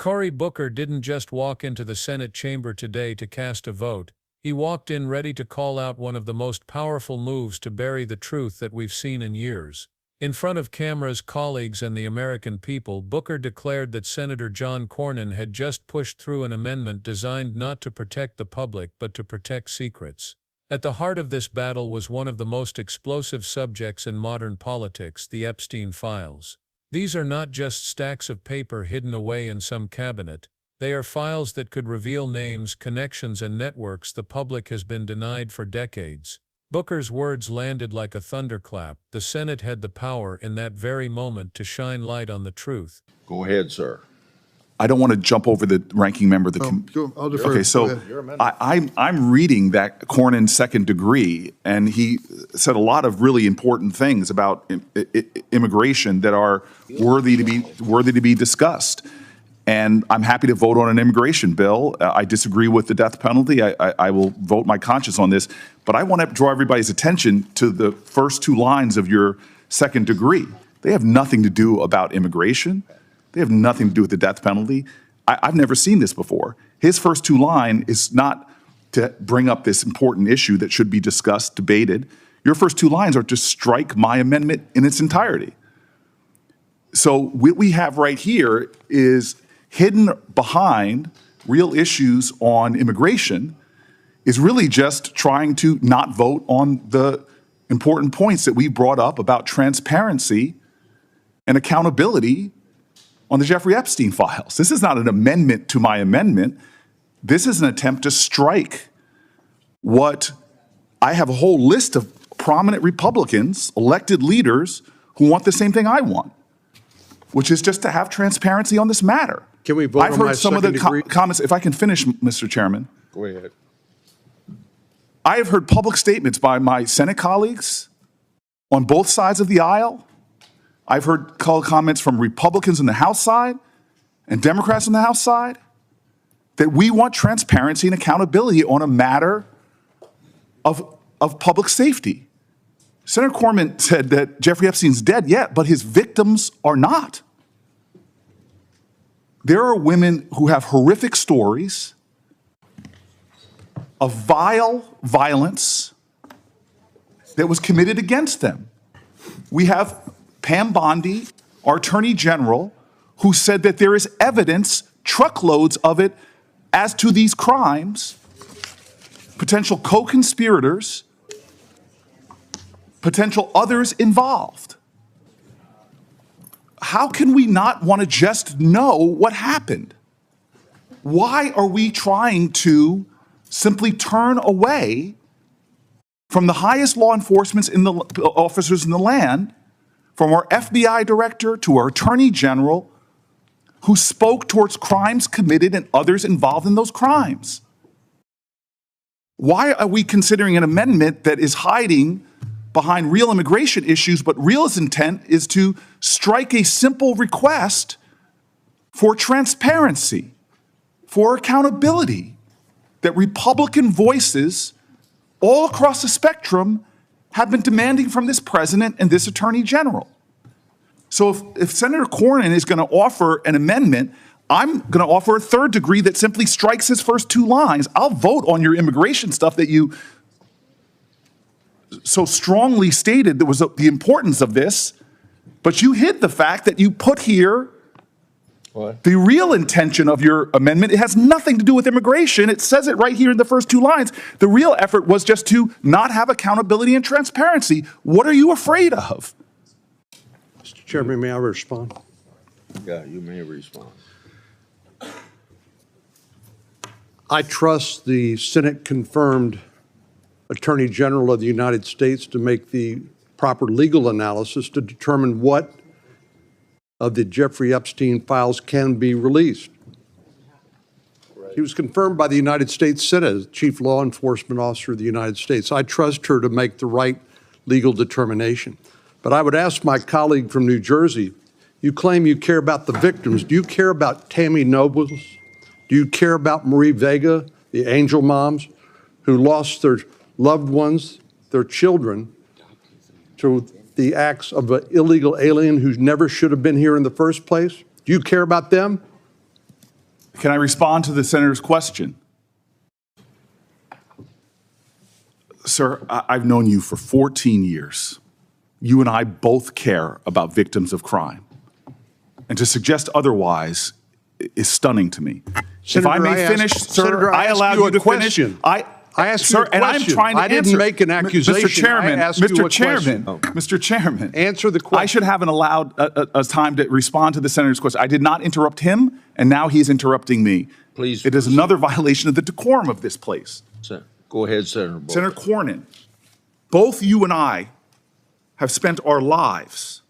Cory Booker didn't just walk into the Senate chamber today to cast a vote. He walked in ready to call out one of the most powerful moves to bury the truth that we've seen in years. In front of cameras, colleagues, and the American people, Booker declared that Senator John Cornyn had just pushed through an amendment designed not to protect the public but to protect secrets. At the heart of this battle was one of the most explosive subjects in modern politics, the Epstein files. These are not just stacks of paper hidden away in some cabinet. They are files that could reveal names, connections, and networks the public has been denied for decades. Booker's words landed like a thunderclap. The Senate had the power in that very moment to shine light on the truth. Go ahead, sir. I don't want to jump over the ranking member. I'll defer. Okay, so I'm reading that Cornyn's second degree, and he said a lot of really important things about immigration that are worthy to be discussed. And I'm happy to vote on an immigration bill. I disagree with the death penalty. I will vote my conscience on this. But I want to draw everybody's attention to the first two lines of your second degree. They have nothing to do about immigration. They have nothing to do with the death penalty. I've never seen this before. His first two lines is not to bring up this important issue that should be discussed, debated. Your first two lines are to strike my amendment in its entirety. So what we have right here is hidden behind real issues on immigration is really just trying to not vote on the important points that we brought up about transparency and accountability on the Jeffrey Epstein files. This is not an amendment to my amendment. This is an attempt to strike what I have a whole list of prominent Republicans, elected leaders, who want the same thing I want, which is just to have transparency on this matter. Can we vote I've on heard my some of the second degree? comments. If I can finish, Mr. Chairman. Go ahead. I have heard public statements by my Senate colleagues on both sides of the aisle. I've heard comments from Republicans on the House side and Democrats on the House side that we want transparency and accountability on a matter of public safety. Senator Cornyn said that Jeffrey Epstein's dead yet, but his victims are not. There are women who have horrific stories of vile violence that was committed against them. We have Pam Bondi, our Attorney General, who said that there is evidence, truckloads of it, as to these crimes, potential co-conspirators, potential others involved. How can we not want to just know what happened? Why are we trying to simply turn away from the highest law enforcement officers in the land, from our FBI director to our Attorney General, who spoke towards crimes committed and others involved in those crimes? Why are we considering an amendment that is hiding behind real immigration issues, but real intent is to strike a simple request for transparency, for accountability, that Republican voices all across the spectrum have been demanding from this president and this Attorney General? So if Senator Cornyn is going to offer an amendment, I'm going to offer a third degree that simply strikes his first two lines. I'll vote on your immigration stuff that you so strongly stated there was the importance of this, but you hid the fact that you put here the real intention of your amendment. It has nothing to do with immigration. It says it right here in the first two lines. The real effort was just to not have accountability and transparency. What are you afraid of? Mr. Chairman, may I respond? Yeah, you may respond. I trust the Senate-confirmed Attorney General of the United States to make the proper legal analysis to determine what of the Jeffrey Epstein files can be released. He was confirmed by the United States Senate as Chief Law Enforcement Officer of the United States. I trust her to make the right legal determination. But I would ask my colleague from New Jersey, you claim you care about the victims. Do you care about Tammy Nobles? Do you care about Marie Vega, the angel moms who lost their loved ones, their children, to the acts of an illegal alien who never should have been here in the first place? Do you care about them? Can I respond to the senator's question? Sir, I've known you for 14 years. You and I both care about victims of crime. And to suggest otherwise is stunning to me. Senator, if I may finish, sir, I allowed you to finish. I asked you a question. And I'm trying to I didn't answer. make an accusation. Mr. Chairman, I asked you Mr. a Chairman, question. Mr. Chairman. Answer the question. I should have allowed a time to respond to the senator's question. I did not interrupt him, and now he's interrupting me. Please It is proceed. another violation of the decorum of this place. Go ahead, Senator Bolton. Senator Cornyn, both you and I have spent our lives.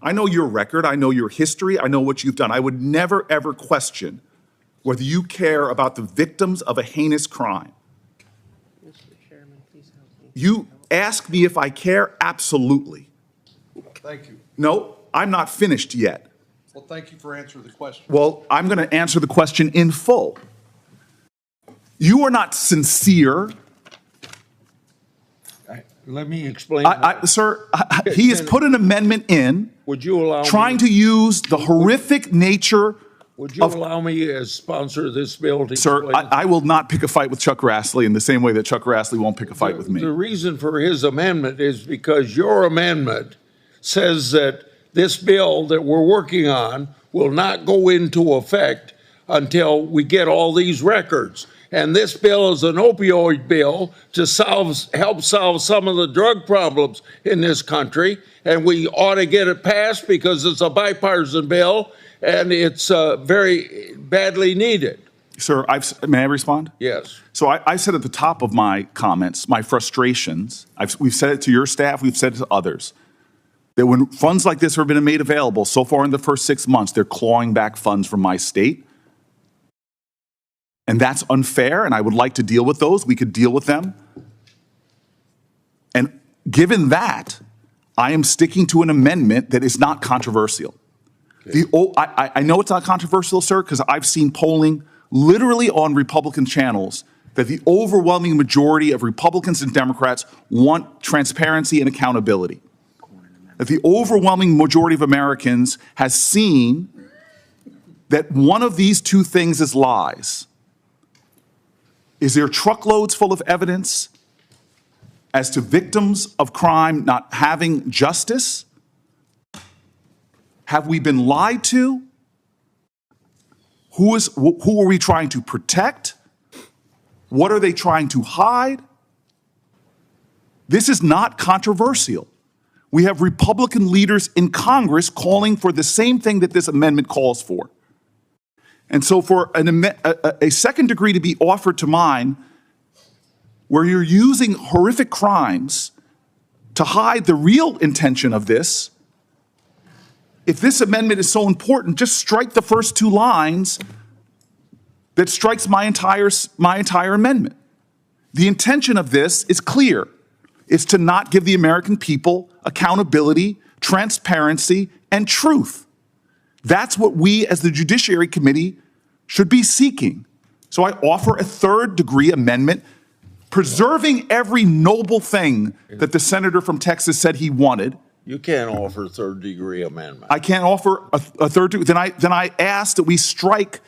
I know your record, I know your history, I know what you've done. I would never, ever question whether you care about the victims of a heinous crime. Mr. Chairman, please help me. You ask me if I care? Absolutely. Thank you. No, I'm not finished yet. Well, thank you for answering the question. Well, I'm going to answer the question in full. You are not sincere. Let me explain. Sir, he has put an amendment in Would you allow trying me, to use the horrific nature would you of. allow me as sponsor of this bill to Sir, explain? I will not pick a fight with Chuck Grassley in the same way that Chuck Grassley won't pick a fight with The me. reason for his amendment is because your amendment says that this bill that we're working on will not go into effect until we get all these records. And this bill is an opioid bill to help solve some of the drug problems in this country. And we ought to get it passed because it's a bipartisan bill and it's very badly needed. Sir, may I respond? Yes. So I said at the top of my comments, my frustrations, we've said it to your staff, we've said it to others, that when funds like this have been made available so far in the first 6 months, they're clawing back funds from my state. And that's unfair, and I would like to deal with those. We could deal with them. And given that, I am sticking to an amendment that is not controversial. Okay. I know it's not controversial, sir, because I've seen polling literally on Republican channels that the overwhelming majority of Republicans and Democrats want transparency and accountability. That the overwhelming majority of Americans has seen that one of these two things is lies. Is there truckloads full of evidence as to victims of crime not having justice? Have we been lied to? Who are we trying to protect? What are they trying to hide? This is not controversial. We have Republican leaders in Congress calling for the same thing that this amendment calls for. And so for a second degree to be offered to mine, where you're using horrific crimes to hide the real intention of this, if this amendment is so important, just strike the first two lines that strikes my entire amendment. The intention of this is clear. It's to not give the American people accountability, transparency, and truth. That's what we as the Judiciary Committee should be seeking. So I offer a third degree amendment, preserving every noble thing that the senator from Texas said he wanted. You can't offer third degree amendment. I can't offer a third degree. Then I ask that we strike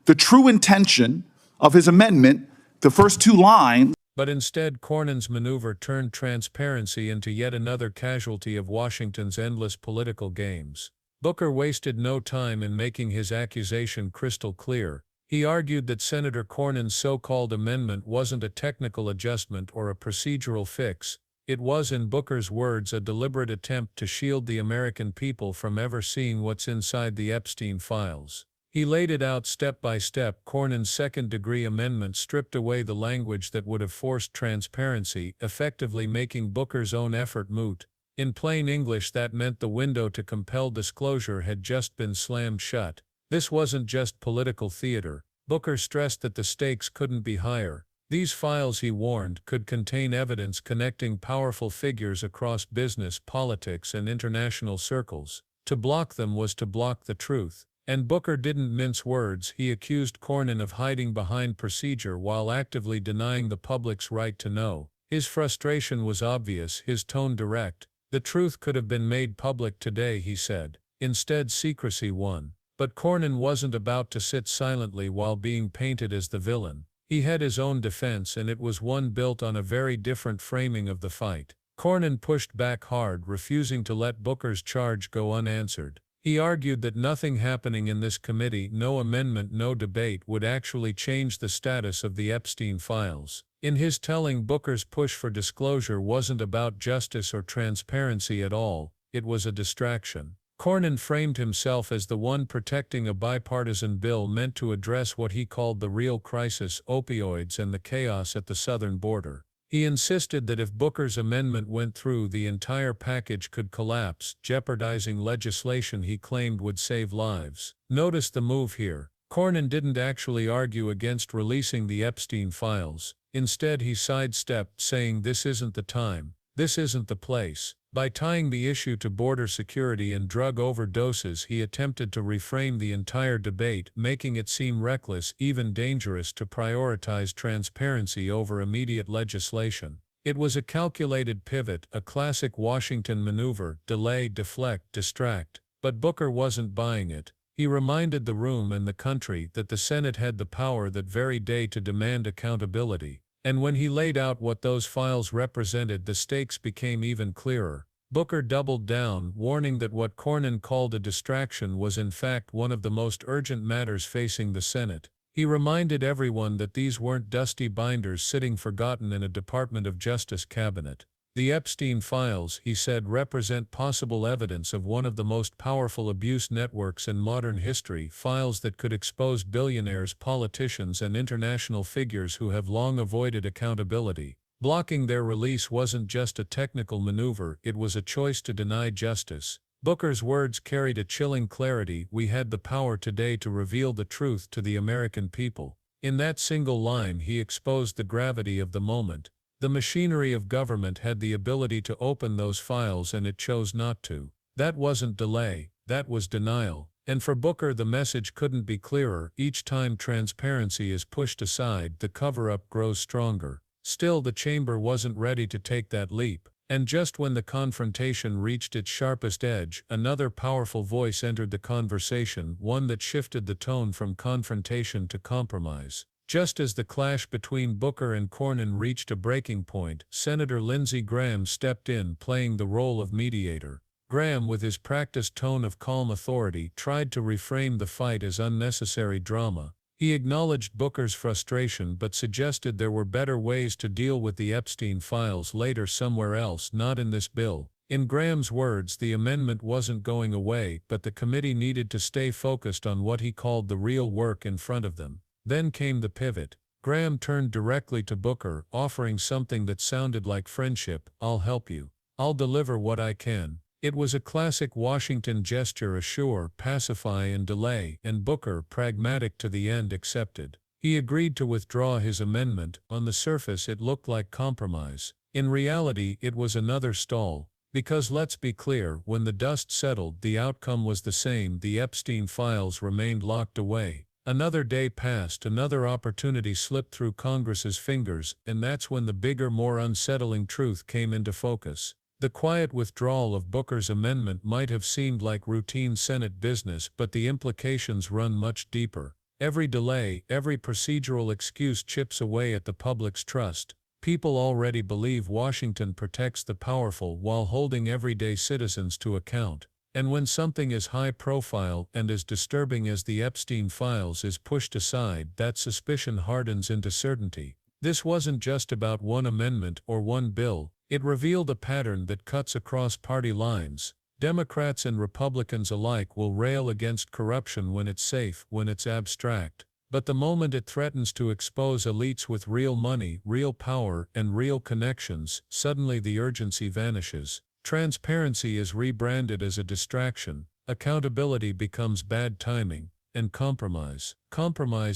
the true intention of his amendment, the first two lines. But instead, Cornyn's maneuver turned transparency into yet another casualty of Washington's endless political games. Booker wasted no time in making his accusation crystal clear. He argued that Senator Cornyn's so-called amendment wasn't a technical adjustment or a procedural fix. It was, in Booker's words, a deliberate attempt to shield the American people from ever seeing what's inside the Epstein files. He laid it out step by step. Cornyn's second-degree amendment stripped away the language that would have forced transparency, effectively making Booker's own effort moot. In plain English, that meant the window to compel disclosure had just been slammed shut. This wasn't just political theater. Booker stressed that the stakes couldn't be higher. These files, he warned, could contain evidence connecting powerful figures across business, politics, and international circles. To block them was to block the truth. And Booker didn't mince words. He accused Cornyn of hiding behind procedure while actively denying the public's right to know. His frustration was obvious, his tone direct. The truth could have been made public today, he said. Instead, secrecy won. But Cornyn wasn't about to sit silently while being painted as the villain. He had his own defense, and it was one built on a very different framing of the fight. Cornyn pushed back hard, refusing to let Booker's charge go unanswered. He argued that nothing happening in this committee, no amendment, no debate, would actually change the status of the Epstein files. In his telling, Booker's push for disclosure wasn't about justice or transparency at all, it was a distraction. Cornyn framed himself as the one protecting a bipartisan bill meant to address what he called the real crisis, opioids and the chaos at the southern border. He insisted that if Booker's amendment went through, the entire package could collapse, jeopardizing legislation he claimed would save lives. Notice the move here. Cornyn didn't actually argue against releasing the Epstein files. Instead, he sidestepped, saying this isn't the time, this isn't the place. By tying the issue to border security and drug overdoses, he attempted to reframe the entire debate, making it seem reckless, even dangerous, to prioritize transparency over immediate legislation. It was a calculated pivot, a classic Washington maneuver: delay, deflect, distract. But Booker wasn't buying it. He reminded the room and the country that the Senate had the power that very day to demand accountability. And when he laid out what those files represented, the stakes became even clearer. Booker doubled down, warning that what Cornyn called a distraction was in fact one of the most urgent matters facing the Senate. He reminded everyone that these weren't dusty binders sitting forgotten in a Department of Justice cabinet. The Epstein files, he said, represent possible evidence of one of the most powerful abuse networks in modern history, files that could expose billionaires, politicians, and international figures who have long avoided accountability. Blocking their release wasn't just a technical maneuver, it was a choice to deny justice. Booker's words carried a chilling clarity: we had the power today to reveal the truth to the American people. In that single line, he exposed the gravity of the moment. The machinery of government had the ability to open those files, and it chose not to. That wasn't delay, that was denial. And for Booker, the message couldn't be clearer: each time transparency is pushed aside, the cover-up grows stronger. Still, the chamber wasn't ready to take that leap. And just when the confrontation reached its sharpest edge, another powerful voice entered the conversation, one that shifted the tone from confrontation to compromise. Just as the clash between Booker and Cornyn reached a breaking point, Senator Lindsey Graham stepped in, playing the role of mediator. Graham, with his practiced tone of calm authority, tried to reframe the fight as unnecessary drama. He acknowledged Booker's frustration but suggested there were better ways to deal with the Epstein files later, somewhere else, not in this bill. In Graham's words, the amendment wasn't going away, but the committee needed to stay focused on what he called the real work in front of them. Then came the pivot. Graham turned directly to Booker, offering something that sounded like friendship: "I'll help you. I'll deliver what I can." It was a classic Washington gesture: assure, pacify, and delay, and Booker, pragmatic to the end, accepted. He agreed to withdraw his amendment. On the surface, it looked like compromise. In reality, it was another stall. Because let's be clear, when the dust settled, the outcome was the same: the Epstein files remained locked away. Another day passed, another opportunity slipped through Congress's fingers, and that's when the bigger, more unsettling truth came into focus. The quiet withdrawal of Booker's amendment might have seemed like routine Senate business, but the implications run much deeper. Every delay, every procedural excuse chips away at the public's trust. People already believe Washington protects the powerful while holding everyday citizens to account. And when something as high-profile and as disturbing as the Epstein files is pushed aside, that suspicion hardens into certainty. This wasn't just about one amendment or one bill. It revealed a pattern that cuts across party lines. Democrats and Republicans alike will rail against corruption when it's safe, when it's abstract. But the moment it threatens to expose elites with real money, real power, and real connections, suddenly the urgency vanishes. Transparency is rebranded as a distraction, accountability becomes bad timing, and compromise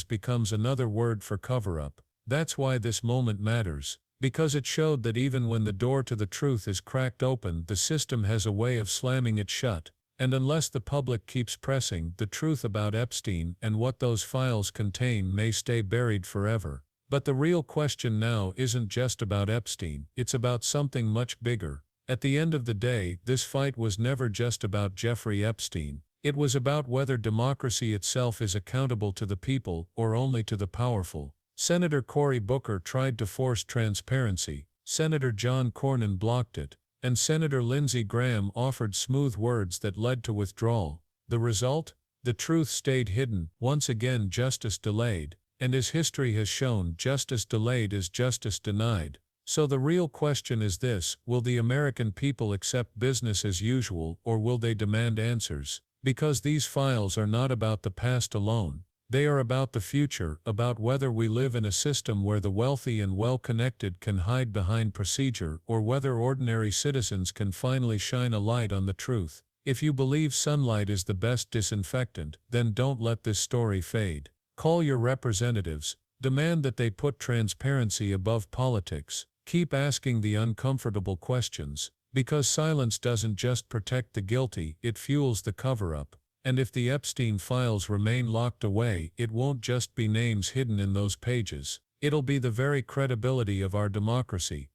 becomes another word for cover-up. That's why this moment matters, because it showed that even when the door to the truth is cracked open, the system has a way of slamming it shut. And unless the public keeps pressing, the truth about Epstein and what those files contain may stay buried forever. But the real question now isn't just about Epstein, it's about something much bigger. At the end of the day, this fight was never just about Jeffrey Epstein. It was about whether democracy itself is accountable to the people or only to the powerful. Senator Cory Booker tried to force transparency, Senator John Cornyn blocked it, and Senator Lindsey Graham offered smooth words that led to withdrawal. The result? The truth stayed hidden, once again justice delayed, and as history has shown, justice delayed is justice denied. So the real question is this: will the American people accept business as usual, or will they demand answers? Because these files are not about the past alone. They are about the future, about whether we live in a system where the wealthy and well-connected can hide behind procedure, or whether ordinary citizens can finally shine a light on the truth. If you believe sunlight is the best disinfectant, then don't let this story fade. Call your representatives, demand that they put transparency above politics. Keep asking the uncomfortable questions, because silence doesn't just protect the guilty, it fuels the cover-up. And if the Epstein files remain locked away, it won't just be names hidden in those pages. It'll be the very credibility of our democracy.